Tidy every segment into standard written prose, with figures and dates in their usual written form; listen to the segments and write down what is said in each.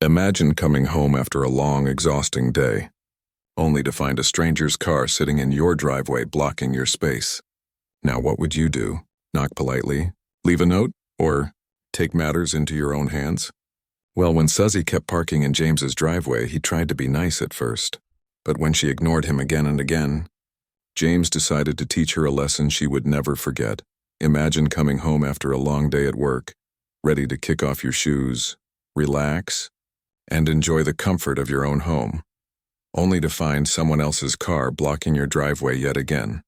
Imagine coming home after a long, exhausting day, only to find a stranger's car sitting in your driveway blocking your space. Now what would you do? Knock politely? Leave a note? Or take matters into your own hands? Well, when Suzy kept parking in James's driveway, he tried to be nice at first. But when she ignored him again and again, James decided to teach her a lesson she would never forget. Imagine coming home after a long day at work, ready to kick off your shoes, relax, and enjoy the comfort of your own home, only to find someone else's car blocking your driveway yet again.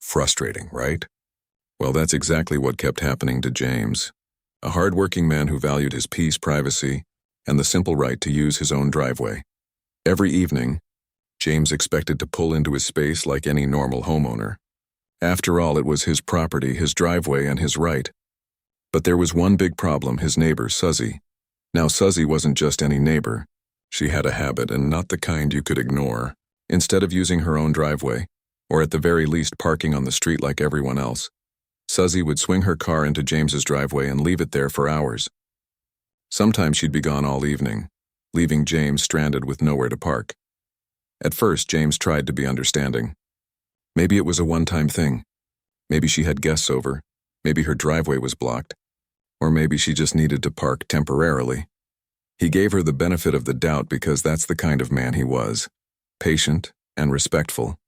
Frustrating, right? Well, that's exactly what kept happening to James, a hard-working man who valued his peace, privacy, and the simple right to use his own driveway. Every evening, James expected to pull into his space like any normal homeowner. After all, it was his property, his driveway, and his right. But there was one big problem: his neighbor, Suzy. Now, Suzy wasn't just any neighbor. She had a habit, and not the kind you could ignore. Instead of using her own driveway, or at the very least parking on the street like everyone else, Suzy would swing her car into James's driveway and leave it there for hours. Sometimes she'd be gone all evening, leaving James stranded with nowhere to park. At first, James tried to be understanding. Maybe it was a one-time thing. Maybe she had guests over. Maybe her driveway was blocked. Or maybe she just needed to park temporarily. He gave her the benefit of the doubt because that's the kind of man he was, patient and respectful.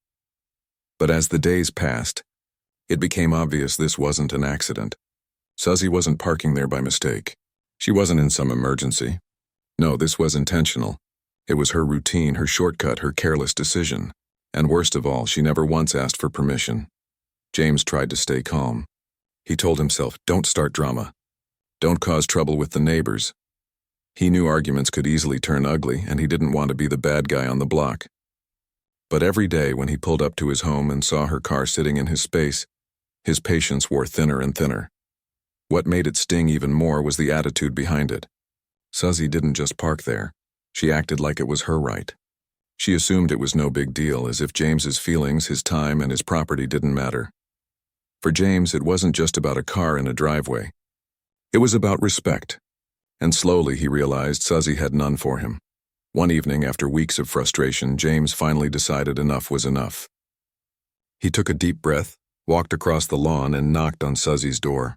But as the days passed, it became obvious this wasn't an accident. Suzy wasn't parking there by mistake. She wasn't in some emergency. No, this was intentional. It was her routine, her shortcut, her careless decision. And worst of all, she never once asked for permission. James tried to stay calm. He told himself, don't start drama. Don't cause trouble with the neighbors. He knew arguments could easily turn ugly, and he didn't want to be the bad guy on the block. But every day when he pulled up to his home and saw her car sitting in his space, his patience wore thinner and thinner. What made it sting even more was the attitude behind it. Suzy didn't just park there. She acted like it was her right. She assumed it was no big deal, as if James's feelings, his time, and his property didn't matter. For James, it wasn't just about a car and a driveway. It was about respect. And slowly he realized Suzy had none for him. One evening, after weeks of frustration, James finally decided enough was enough. He took a deep breath, walked across the lawn, and knocked on Suzy's door.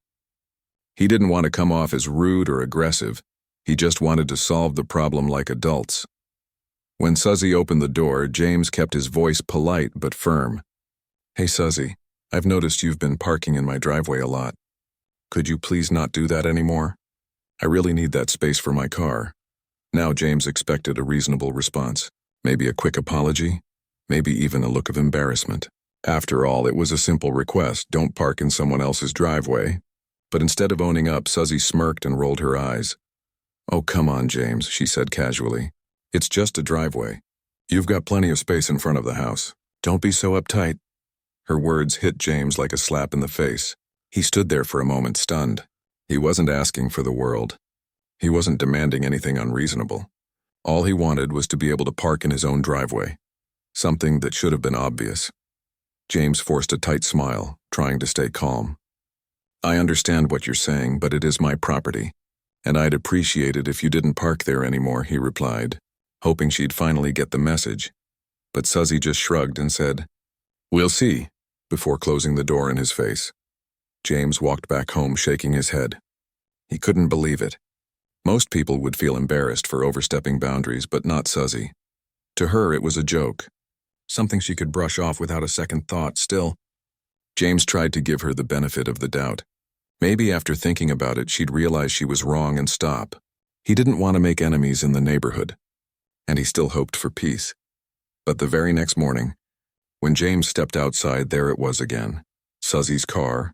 He didn't want to come off as rude or aggressive. He just wanted to solve the problem like adults. When Suzy opened the door, James kept his voice polite but firm. Hey Suzy, I've noticed you've been parking in my driveway a lot. Could you please not do that anymore? I really need that space for my car. Now James expected a reasonable response. Maybe a quick apology, maybe even a look of embarrassment. After all, it was a simple request: don't park in someone else's driveway. But instead of owning up, Suzy smirked and rolled her eyes. Oh, come on, James, she said casually. It's just a driveway. You've got plenty of space in front of the house. Don't be so uptight. Her words hit James like a slap in the face. He stood there for a moment, stunned. He wasn't asking for the world. He wasn't demanding anything unreasonable. All he wanted was to be able to park in his own driveway, something that should have been obvious. James forced a tight smile, trying to stay calm. I understand what you're saying, but it is my property, and I'd appreciate it if you didn't park there anymore, he replied, hoping she'd finally get the message. But Suzy just shrugged and said, We'll see, before closing the door in his face. James walked back home shaking his head. He couldn't believe it. Most people would feel embarrassed for overstepping boundaries, but not Suzy. To her, it was a joke, something she could brush off without a second thought. Still, James tried to give her the benefit of the doubt. Maybe after thinking about it, she'd realize she was wrong and stop. He didn't want to make enemies in the neighborhood, and he still hoped for peace. But the very next morning, when James stepped outside, there it was again. Suzy's car,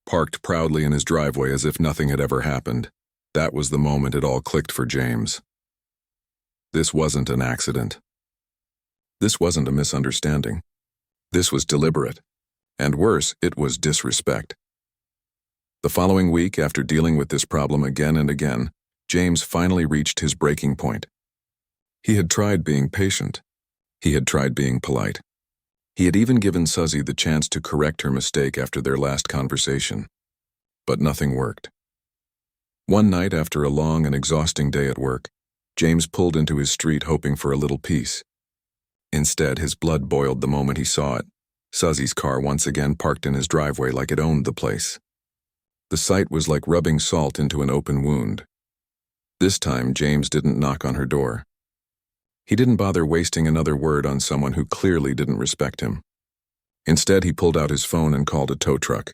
parked proudly in his driveway as if nothing had ever happened. That was the moment it all clicked for James. This wasn't an accident. This wasn't a misunderstanding. This was deliberate. And worse, it was disrespect. The following week, after dealing with this problem again and again, James finally reached his breaking point. He had tried being patient. He had tried being polite. He had even given Suzy the chance to correct her mistake after their last conversation. But nothing worked. One night, after a long and exhausting day at work, James pulled into his street hoping for a little peace. Instead, his blood boiled the moment he saw it. Suzy's car once again parked in his driveway like it owned the place. The sight was like rubbing salt into an open wound. This time, James didn't knock on her door. He didn't bother wasting another word on someone who clearly didn't respect him. Instead, he pulled out his phone and called a tow truck.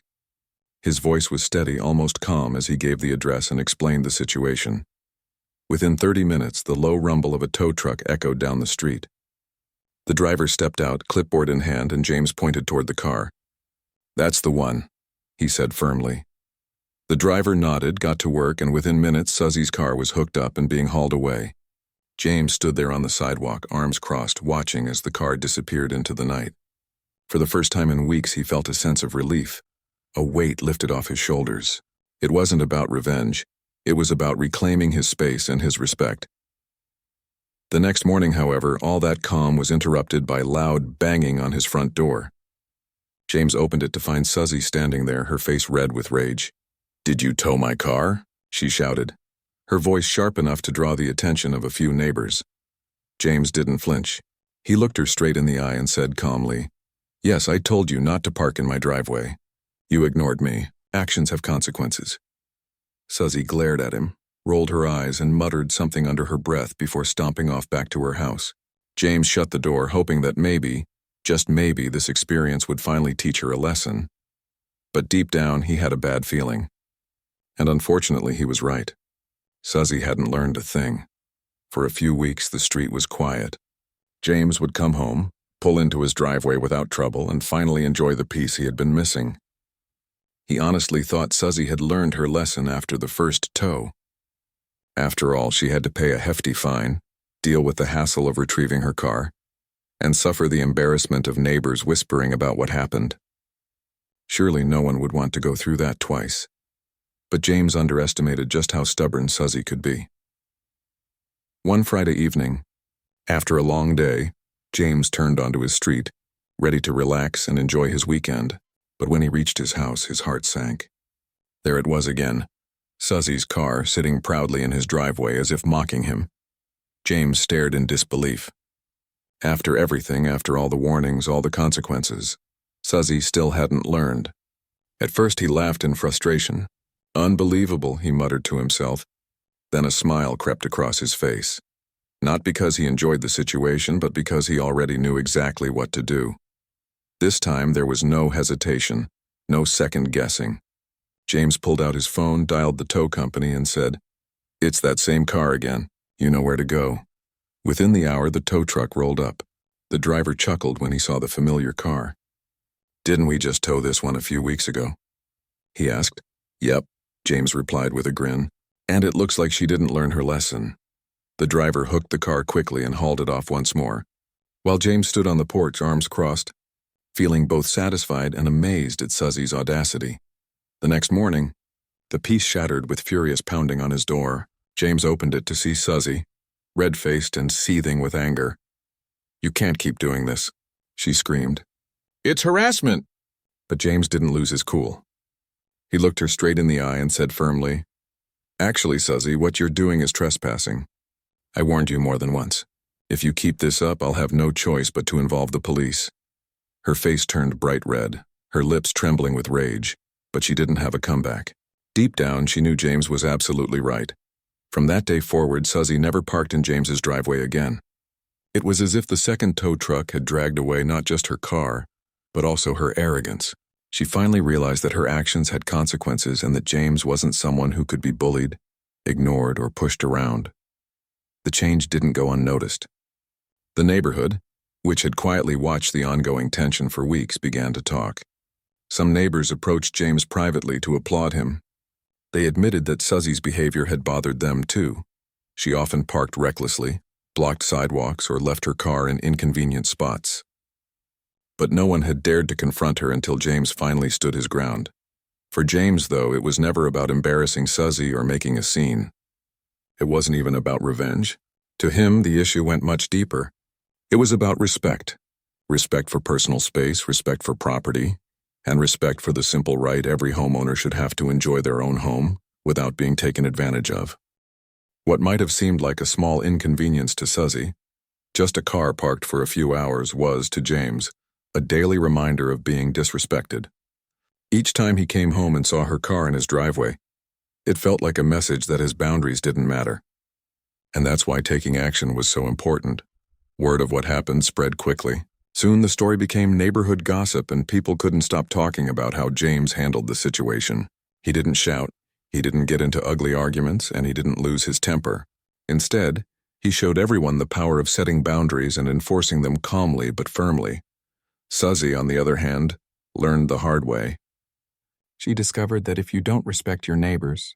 His voice was steady, almost calm, as he gave the address and explained the situation. Within 30 minutes, the low rumble of a tow truck echoed down the street. The driver stepped out, clipboard in hand, and James pointed toward the car. "That's the one," he said firmly. The driver nodded, got to work, and within minutes, Suzy's car was hooked up and being hauled away. James stood there on the sidewalk, arms crossed, watching as the car disappeared into the night. For the first time in weeks, he felt a sense of relief. A weight lifted off his shoulders. It wasn't about revenge. It was about reclaiming his space and his respect. The next morning, however, all that calm was interrupted by loud banging on his front door. James opened it to find Suzy standing there, her face red with rage. "Did you tow my car?" she shouted, her voice sharp enough to draw the attention of a few neighbors. James didn't flinch. He looked her straight in the eye and said calmly, "Yes, I told you not to park in my driveway. You ignored me. Actions have consequences." Suzy glared at him, rolled her eyes, and muttered something under her breath before stomping off back to her house. James shut the door, hoping that maybe, just maybe, this experience would finally teach her a lesson. But deep down, he had a bad feeling. And unfortunately, he was right. Suzy hadn't learned a thing. For a few weeks, the street was quiet. James would come home, pull into his driveway without trouble, and finally enjoy the peace he had been missing. He honestly thought Suzy had learned her lesson after the first tow. After all, she had to pay a hefty fine, deal with the hassle of retrieving her car, and suffer the embarrassment of neighbors whispering about what happened. Surely no one would want to go through that twice. But James underestimated just how stubborn Suzy could be. One Friday evening, after a long day, James turned onto his street, ready to relax and enjoy his weekend. But when he reached his house, his heart sank. There it was again, Suzy's car sitting proudly in his driveway as if mocking him. James stared in disbelief. After everything, after all the warnings, all the consequences, Suzy still hadn't learned. At first he laughed in frustration. "Unbelievable," he muttered to himself. Then a smile crept across his face. Not because he enjoyed the situation, but because he already knew exactly what to do. This time there was no hesitation, no second guessing. James pulled out his phone, dialed the tow company, and said, "It's that same car again. You know where to go." Within the hour, the tow truck rolled up. The driver chuckled when he saw the familiar car. "Didn't we just tow this one a few weeks ago?" he asked. "Yep," James replied with a grin. "And it looks like she didn't learn her lesson." The driver hooked the car quickly and hauled it off once more, while James stood on the porch, arms crossed, feeling both satisfied and amazed at Suzy's audacity. The next morning, the peace shattered with furious pounding on his door. James opened it to see Suzy, red-faced and seething with anger. "You can't keep doing this," she screamed. "It's harassment!" But James didn't lose his cool. He looked her straight in the eye and said firmly, "Actually, Suzy, what you're doing is trespassing. I warned you more than once. If you keep this up, I'll have no choice but to involve the police." Her face turned bright red, her lips trembling with rage, but she didn't have a comeback. Deep down, she knew James was absolutely right. From that day forward, Suzy never parked in James's driveway again. It was as if the second tow truck had dragged away not just her car, but also her arrogance. She finally realized that her actions had consequences and that James wasn't someone who could be bullied, ignored, or pushed around. The change didn't go unnoticed. The neighborhood, which had quietly watched the ongoing tension for weeks, began to talk. Some neighbors approached James privately to applaud him. They admitted that Suzy's behavior had bothered them too. She often parked recklessly, blocked sidewalks, or left her car in inconvenient spots. But no one had dared to confront her until James finally stood his ground. For James, though, it was never about embarrassing Suzy or making a scene. It wasn't even about revenge. To him, the issue went much deeper. It was about respect. Respect for personal space, respect for property, and respect for the simple right every homeowner should have to enjoy their own home without being taken advantage of. What might have seemed like a small inconvenience to Suzy, just a car parked for a few hours, was, to James, a daily reminder of being disrespected. Each time he came home and saw her car in his driveway, it felt like a message that his boundaries didn't matter. And that's why taking action was so important. Word of what happened spread quickly. Soon the story became neighborhood gossip, and people couldn't stop talking about how James handled the situation. He didn't shout, he didn't get into ugly arguments, and he didn't lose his temper. Instead, he showed everyone the power of setting boundaries and enforcing them calmly but firmly. Suzy, on the other hand, learned the hard way. She discovered that if you don't respect your neighbors,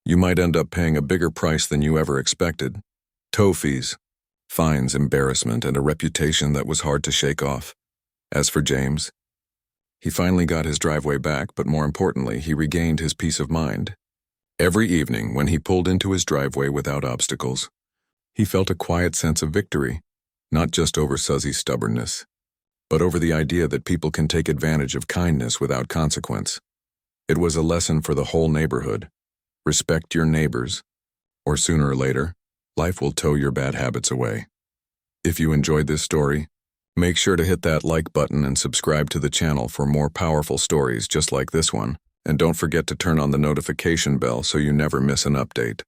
you might end up paying a bigger price than you ever expected. Tow fees, fines, embarrassment, and a reputation that was hard to shake off. As for James, he finally got his driveway back, but more importantly, he regained his peace of mind. Every evening, when he pulled into his driveway without obstacles, he felt a quiet sense of victory, not just over Suzy's stubbornness, but over the idea that people can take advantage of kindness without consequence. It was a lesson for the whole neighborhood. Respect your neighbors, or sooner or later, life will tow your bad habits away. If you enjoyed this story, make sure to hit that like button and subscribe to the channel for more powerful stories just like this one. And don't forget to turn on the notification bell so you never miss an update.